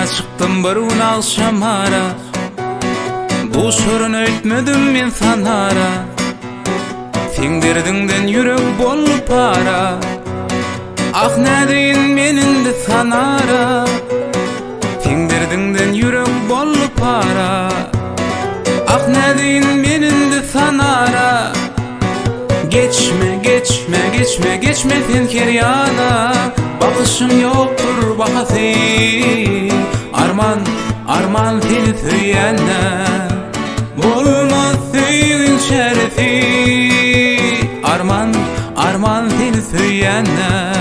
çıktım bir gün akşamara. Bu sorun ötmedim men sanara. Findirdinden yürek bolup para. Ah nedeyin menin de sanara. Findirdinden yürek bolup para. Ah nedeyin menin de sanara. Geçme geçme geçme geçme sen keryana. Bakışın yoktur bahası. Arman arman seni söyleyene. Bolmaz sevgin şerefi. Arman arman seni söyleyene.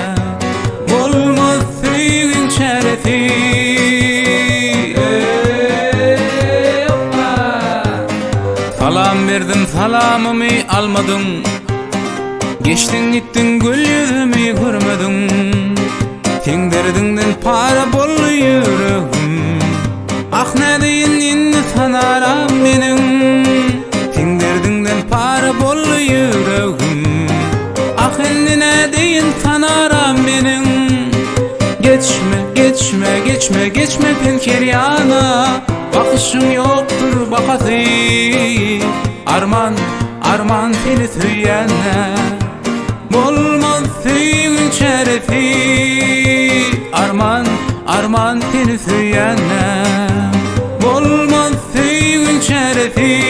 Bolmaz sevgin şerefi. Salam verdim salamımı almadın. Geçtin gittin gül yüzümü görmedin. Tindirdinden para bol yüreğim. Ah ne deyin inni sanaram benim. Tindirdinden para bol yüreğim. Ah inni ne deyin sanaram benim. Geçme geçme geçme geçme penkeryana. Bakışın yoktur bakası. Arman arman seni söyleyene. Bolmaz sevgin şerefi. Arman arman seni söyleyene. Bolmaz sevgin şerefi.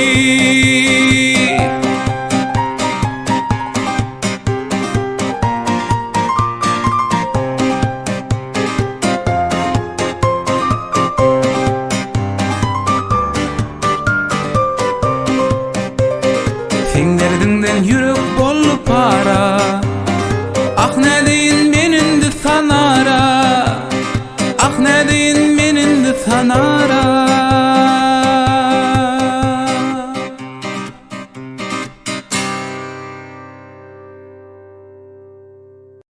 Findirdinden yürek bolup para. Ah ne deyin menin de sanara. Ah ne deyin menin de sanara.